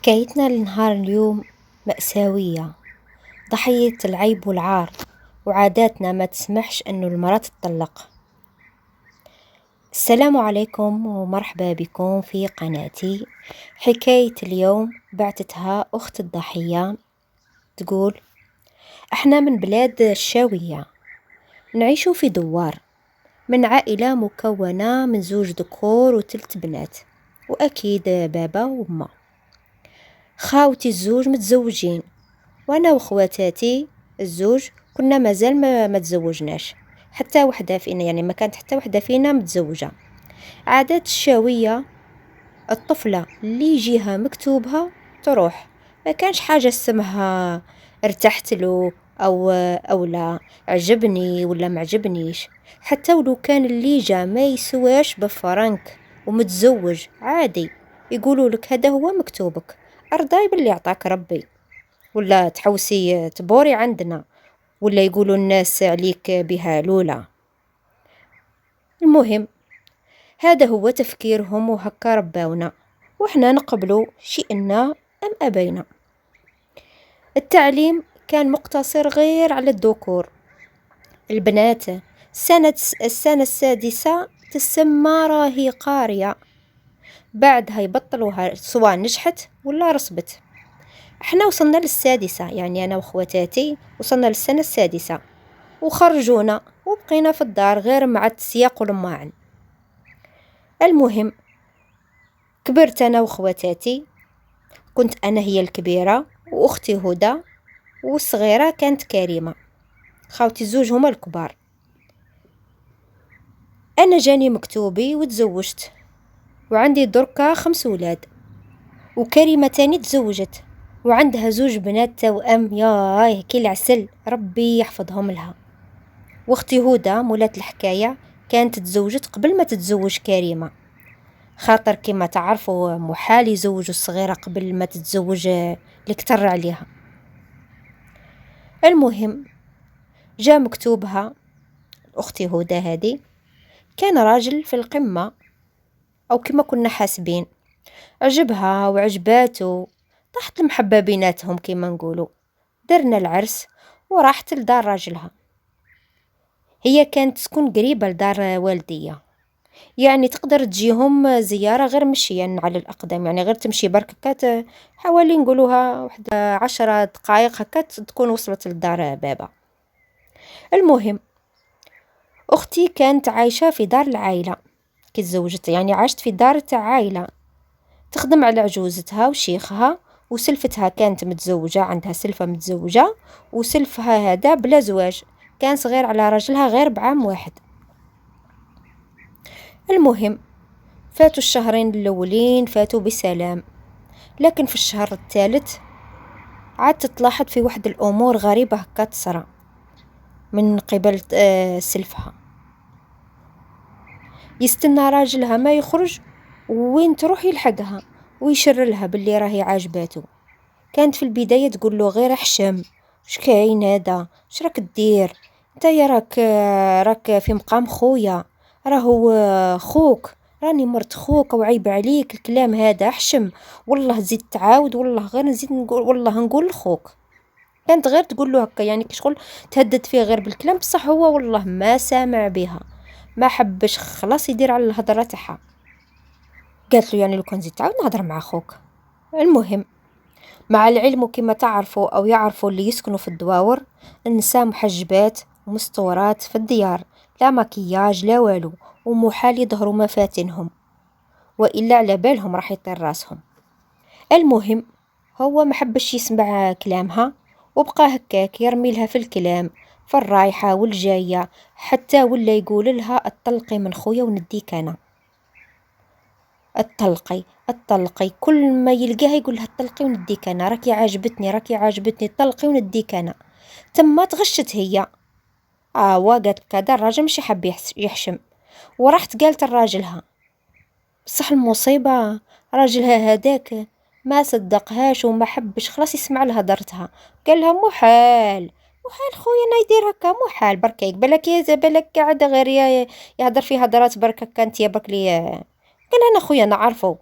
حكايتنا لنهار اليوم مأساوية. ضحية العيب والعار، وعاداتنا ما تسمحش أنه المرأة تطلق. السلام عليكم ومرحبا بكم في قناتي. حكاية اليوم بعتتها أخت الضحية، تقول: احنا من بلاد الشاوية، نعيشوا في دوار من عائلة مكونة من 2 ذكور و3 بنات، وأكيد بابا وأمه. خاوتي الزوج متزوجين، وانا واخواتاتي الزوج كنا مازال ما تزوجناش. حتى وحده فينا، يعني ما كانت حتى وحده فينا متزوجه. عادات الشاويه، الطفله اللي يجيها مكتوبها تروح، ما كانش حاجه اسمها ارتحت له او لا، عجبني ولا معجبنيش. حتى ولو كان اللي جا ما يسواش بفرنك ومتزوج عادي، يقولوا لك هذا هو مكتوبك، ارضاي باللي اعطاك ربي، ولا تحوسي تبوري عندنا، ولا يقولوا الناس عليك بها لولا. المهم، هذا هو تفكيرهم وهكا رباونا، وإحنا نقبلوا شئنا أم أبينا. التعليم كان مقتصر غير على الذكور. البنات السنة السادسة تسمى راهي قارية، بعدها يبطلوها سواء نجحت ولا رسبت. احنا وصلنا للسادسة، يعني أنا وأخواتاتي وصلنا للسنة السادسة، وخرجونا وبقينا في الدار غير مع التسياق والماعن. المهم، كبرت أنا وأخواتاتي، كنت أنا هي الكبيرة وأختي هدى، والصغيرة كانت كريمة. خاوتي الزوج هما الكبار. أنا جاني مكتوبي وتزوجت، وعندي دركا 5 ولاد، وكريمة تاني تزوجت وعندها 2 بنات توأم، ياي كي العسل، ربي يحفظهم لها. واختي هدى مولات الحكاية كانت تزوجت قبل ما تتزوج كريمة، خاطر كما تعرفوا محال يزوجوا الصغيرة قبل ما تتزوج اللي كتر عليها. المهم، جاء مكتوبها أختي هدى هذه، كان راجل في القمة أو كما كنا حاسبين، عجبها وعجباته، طاحت المحبة بيناتهم كما نقولوا. درنا العرس وراحت لدار راجلها. هي كانت تكون قريبة لدار والدية، يعني تقدر تجيهم زيارة غير مشيا على الأقدام، يعني غير تمشي بركة حوالي نقولوها 10 دقائق هكا تكون وصلت لدار بابا. المهم، أختي كانت عايشة في دار العائلة كي تزوجت، يعني عاشت في دار تاع عائلة، تخدم على عجوزتها وشيخها، وسلفتها كانت متزوجة، عندها سلفة متزوجة، وسلفها هذا بلا زواج، كان صغير على رجلها غير بعام واحد. المهم، فاتوا الشهرين الأولين فاتوا بسلام، لكن في الشهر الثالث عادت تلاحظ في واحد الأمور غريبة هكا تصرى من قبل سلفها. يستنى راجلها ما يخرج، وين تروح يلحقها ويشر لها باللي راهي عاجباته. كانت في البداية تقول له غير حشم، اش كاين هذا، اش راك دير انت، يا راك في مقام خويا، راهو خوك، راني مرت خوك وعيب عليك الكلام هذا، احشم والله زيد تعاود، والله غير نزيد نقول، والله نقول لخوك. كانت غير تقول له هكا، يعني كشغل تهدد فيه غير بالكلام، بصح هو والله ما سامع بها، ما حبش خلاص يدير على الهضره تاعها. قالت له يعني لو كان زيد تعاود نهضر مع خوك. المهم، مع العلم كما تعرفوا أو يعرفوا اللي يسكنوا في الدواور، النساء محجبات ومستورات في الديار، لا مكياج لا والو، ومحال يظهروا مفاتنهم، وإلا على بالهم راح يطير راسهم. المهم، هو محبش يسمع كلامها، وبقى هكاك يرمي لها في الكلام، في الرايحة والجاية، حتى ولا يقول لها اطلقي من خويا ونديك أنا. الطلقي كل ما يلقاها يقول لها الطلقي ونديك انا، راكي عاجبتني الطلقي ونديك انا. تما تغشت هي، وقالت كذا الراجل مش حاب يحشم، وراحت قالت الراجلها. بصح المصيبة راجلها هذاك ما صدقهاش وما حبش خلاص يسمع لها هضرتها، قال لها محال خويا انا يدير هكا، محال برك يقبلك، بالك قاعده غير يهضر في هضرات برك كانت يا برك لي. قال انا خويا نعرفه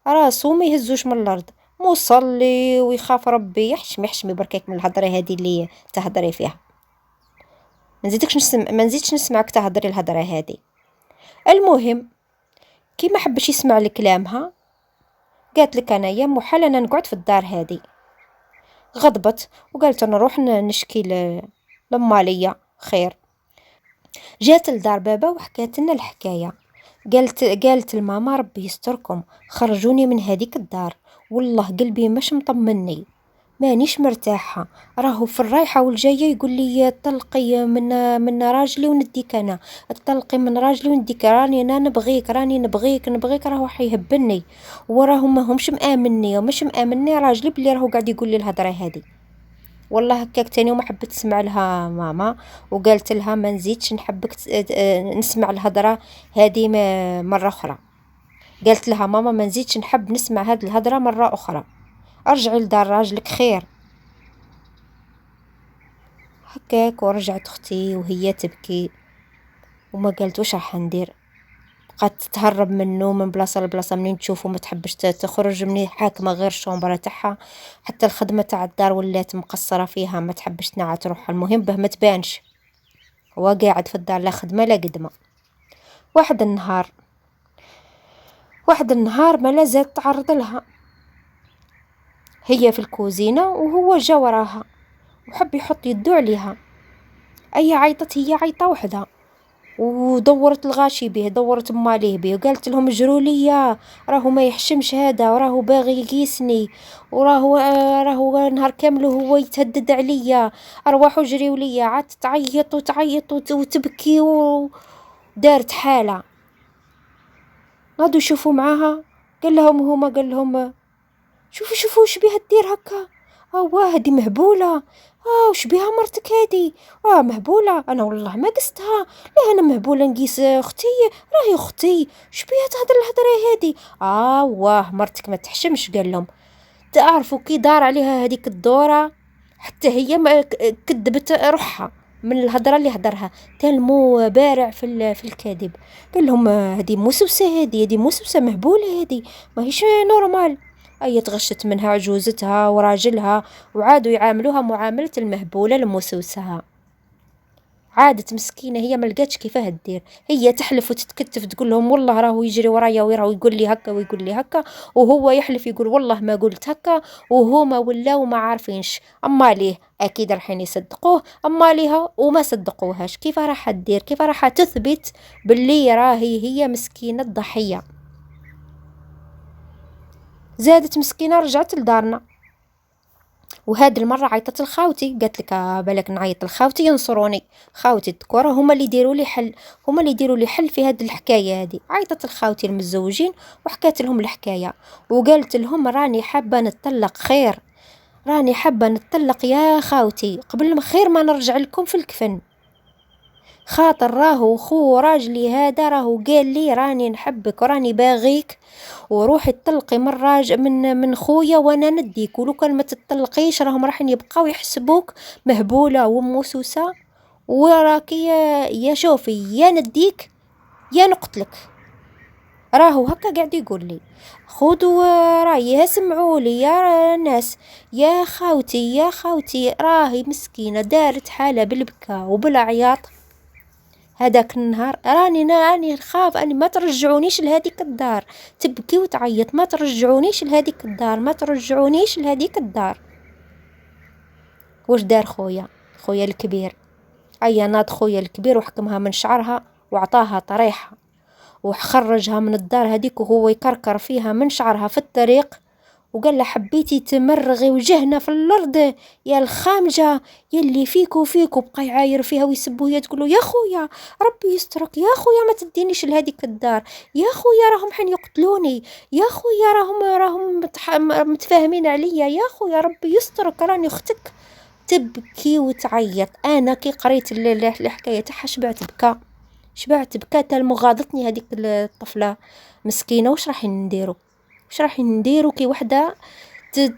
راسو ما يهزوش من الارض، مصلي ويخاف ربي. يحشمي بركاك من الهضره هذه اللي تهضري فيها. ما نزيدش نسمعك تهضري الهضره هذه. المهم كي ما حبش يسمع لكلامها، قالت لك انايا محال انا نقعد في الدار هذه. غضبت وقالت نروح نشكي لماليا خير. جات لدار بابا وحكات لنا الحكايه. قالت الماما ربي يستركم، خرجوني من هذيك الدار، والله قلبي مش مطمني، مانيش مرتاحة. راهو في الرايحة والجاية يقول لي طلقي من راجلي ونديك أنا، طلقي من راجلي ونديك، راني أنا نبغيك، راني نبغيك راهو حيهبني، وراهو ما همش مآمني ومش مآمني راجلي بلي راهو قاعد يقول لي الهضرة هذه. والله هكاك تاني وما حبت تسمع لها ماما، وقالت لها ما نزيدش نحبك نسمع الهضرة هذه مرة أخرى. قالت لها ماما ما نزيدش نحب نسمع هذه الهضرة مرة أخرى، ارجعي لدار راجلك خير. هكاك ورجعت اختي وهي تبكي وما قالت واش راح ندير. بقات تهرب منه من بلاصه لبلاصه، منين تشوفه ما تحبش تخرج، منين حاكمه غير الشومبره تاعها، حتى الخدمه تاع الدار ولات مقصره فيها، ما تحبش تنعى تروح، المهم به ما تبانش، هو قاعد في الدار لا خدمه لا قدمه. واحد النهار ما لازال تعرض لها، هي في الكوزينه وهو جا وراها وحب يحط يدو عليها. اي عيطت هي عيطه وحده، ودورت الغاشي به، دورت ماليه به، وقالت لهم اجروا ليا، راهو ما يحشمش هذا، وراه باغي يقيسني، راهو نهار كامل وهو يتهدد عليا، ارواحوا جريوا ليا. عاد تعيط وتبكي ودارت حاله. نادوا يشوفوا معاها، قال لهم شوفوا وش بيها دير هكا، هادي مهبوله، وش بيها مرتك هادي، مهبوله، انا والله ما قستها، لا انا مهبوله نقيس اختي، راهي اختي، شو بيها تهدر الهضره هادي. مرتك ما تحشمش. قال لهم تعرفوا كي دار عليها هذيك الدوره، حتى هي ما كذبت روحها من الهضره اللي هدرها، تلمو بارع في الكذب. قال لهم هذه موسوسه، هذه موسوسه مهبوله، هذه ماهيش نورمال. تغشت منها عجوزتها وراجلها، وعادوا يعاملوها معامله المهبوله الموسوسه. عادت مسكينه هي ما لقاتش كيفاه تدير، هي تحلف وتتكتف تقول لهم والله راهو يجري ورايا وراهو يقول لي هكا ويقول لي هكا، وهو يحلف يقول والله ما قلت هكا، وهما ولاو ما عارفينش. اما ليه اكيد راحين يصدقوه، اما ليها وما صدقوهاش، كيف راح تدير، كيف راح تثبت باللي راهي هي مسكينه الضحيه. زادت مسكينه رجعت لدارنا، وهاد المرة عيطت لخاوتي، قالت لك بالك نعيط لخاوتي ينصروني، خاوتي الذكورة هما اللي يديروا لي حل في هاد الحكاية هادي. عيطت لخاوتي المتزوجين وحكات لهم الحكاية، وقالت لهم راني حابة نتطلق خير، راني حابة نتطلق يا خاوتي قبل ما خير ما نرجع لكم في الكفن، خاطر راهو خو راجلي هذا راهو قال لي راني نحبك وراني باغيك، وروحي تطلقي من من خويا وانا نديك، ولو كان ما تطلقيش راهم راح يبقاو يحسبوك مهبوله وموسوسه، وراكي يا شوفي يا نديك يا نقتلك. راهو هكا قاعد يقول لي. خذوا رايها سمعوا لي يا ناس، يا خاوتي راهي مسكينه دارت حاله بالبكاء وبالعياط. هذاك النهار راني نخاف اني ما ترجعونيش لهذيك الدار، تبكي وتعيط ما ترجعونيش لهذيك الدار، ما ترجعونيش لهذيك الدار. واش دار خويا الكبير؟ ناض خويا الكبير وحكمها من شعرها وعطاها طريحة، وخرجها من الدار هذيك وهو يكركر فيها من شعرها في الطريق، وقال له حبيتي تمرغي وجهنا في الارض يا الخامجه يلي فيك وبقى يعاير فيها ويسبوه، هي تقول له يا خويا ربي يسترك، يا خويا ما تدينيش لهذيك الدار، يا خويا راهم حين يقتلوني، يا خويا راهم متفاهمين عليا، يا خويا ربي يسترك راني اختك. تبكي وتعيط. انا كي قريت الحكايه تاعها شبعت بكى المغاضتني هذيك الطفله مسكينه. واش راح نديرو كي وحده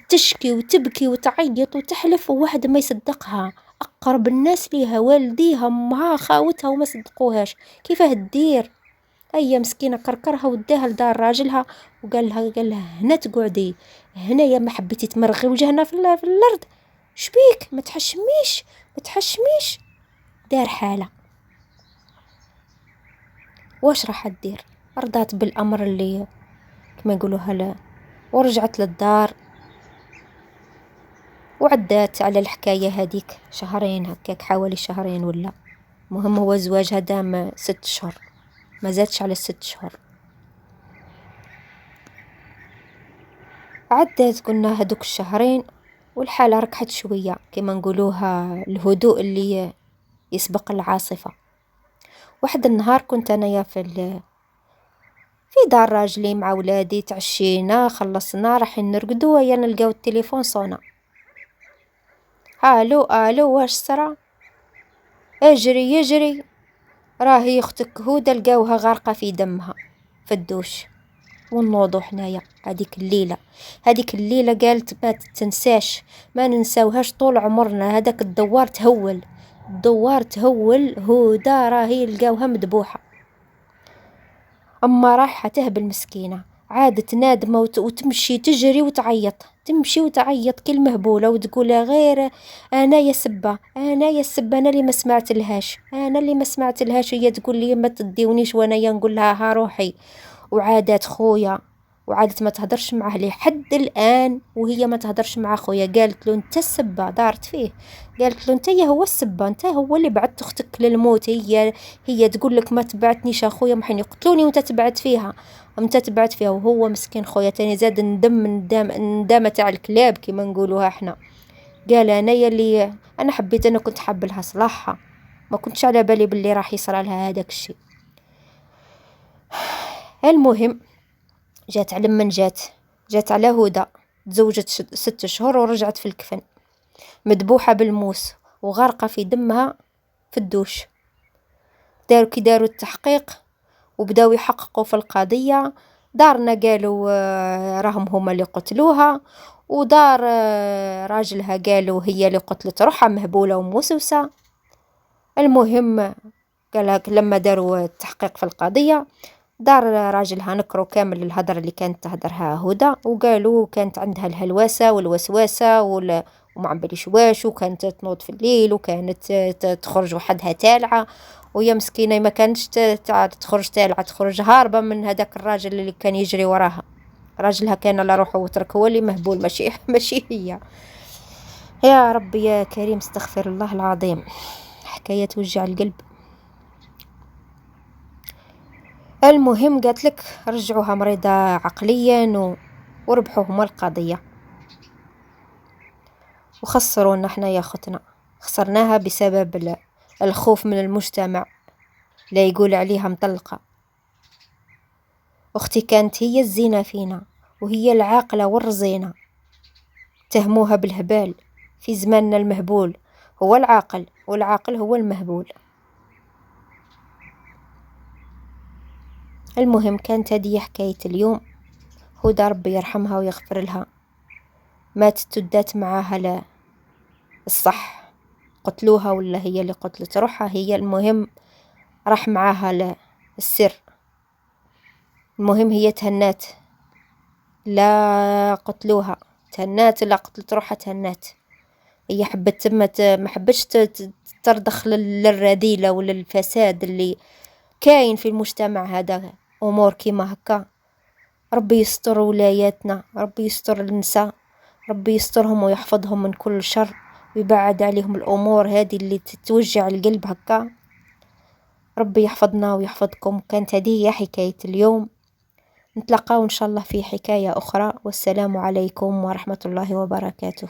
تشكي وتبكي وتعيط وتحلف وواحد ما يصدقها، اقرب الناس ليها والديها امها خاوتها وما صدقوهاش، كيفاه تدير؟ هي مسكينة كركرها وداها لدار راجلها قال لها هنا تقعدي، هنا يا ما حبيتي تمرغي وجهنا في الأرض، شبيك ما تحشميش. دار حالة. واش راح تدير؟ رضات بالأمر اللي كما يقولوها لا، ورجعت للدار وعدات على الحكاية هذيك شهرين هكاك، حوالي شهرين ولا. مهم هو زواجها دام 6 شهور، ما زادش على 6 شهور. عدت قلنا هدوك الشهرين والحالة ركحت شوية، كما نقولوها الهدوء اللي يسبق العاصفة. واحد النهار كنت أنايا في دار راجلي مع ولادي، تعشينا خلصنا رايحين نرقدو، ويا نلقاو التليفون صونا. الو واش صرا؟ اجري راهي اختك هدى لقاوها غارقة في دمها في الدوش. ونوضو حنايا هذيك الليلة قالت ما تنساش، ما ننساوهاش طول عمرنا. هذاك الدوار تهول هدى راهي لقاوها مذبوحة. أما رايحة تهبل مسكينة، عادت نادمة وتمشي تجري وتعيط كل مهبولة، وتقول غير أنا يا سبة أنا اللي ما سمعت لهاش. هي تقول لي ما تديونيش، وأنا نقول لها ها روحي. وعادت خويا وعادت ما تهدرش معه لحد الآن، وهي ما تهدرش مع خويا. قالت له انت السبة، دارت فيه، قالت له انت هو السبة، انت هو اللي بعت اختك للموت. هي تقول لك ما تبعتنيش اخويا، محين يقتلوني وانت تبعت فيها. وهو مسكين خويا تاني زاد ندم تاع الكلاب كما نقولوها احنا. قال انا يلي انا حبيت، انا كنت حاب لها صلاحها، ما كنتش على بالي باللي راح يصرى لها هذاك الشيء. المهم جات على من جات على هدى، تزوجت 6 شهور ورجعت في الكفن مذبوحة بالموس وغارقة في دمها في الدوش. داروا التحقيق وبداو يحققوا في القضية. دارنا قالوا راهم هما اللي قتلوها، ودار راجلها قالوا هي اللي قتلت روحها مهبولة وموسوسة. المهم قال لما داروا التحقيق في القضية، دار راجلها نكروا كامل الهدر اللي كانت تهدرها هدى، وقالوا كانت عندها الهلوسة والوسواسة وما عمبليش واش، وكانت تنوض في الليل، وكانت تخرج وحدها تالعة، ويا مسكينة ما كانش تخرج تالعة، تخرج هاربة من هذاك الراجل اللي كان يجري وراها. راجلها كان لا روحه وترك، هو اللي مهبول ماشي هي. يا ربي يا كريم، استغفر الله العظيم، حكاية توجع القلب. المهم قالت لك رجعوها مريضة عقليا وربحوا هما القضية، وخسرونا احنا يا اختنا، خسرناها بسبب الخوف من المجتمع لا يقول عليها مطلقة. اختي كانت هي الزينة فينا، وهي العاقلة والرزينة، تهموها بالهبال. في زماننا المهبول هو العاقل، والعاقل هو المهبول. المهم كانت هذه حكاية اليوم. هدى ربي يرحمها ويغفر لها، ماتت ودات معاها الصح، قتلوها ولا هي اللي قتلت روحها، هي المهم راح معاها السر. المهم هي تهنات، لا قتلوها تهنات، لا قتلت روحها تهنات. هي حبت ما حبتش ترضخ للرذيلة وللفساد اللي كاين في المجتمع هذا. أمور كيما هكا ربي يستر ولاياتنا، ربي يستر النساء، ربي يسترهم ويحفظهم من كل شر، ويبعد عليهم الأمور هذه اللي توجع القلب هكا. ربي يحفظنا ويحفظكم. كانت هذه هي حكاية اليوم، نتلقاو إن شاء الله في حكاية أخرى، والسلام عليكم ورحمة الله وبركاته.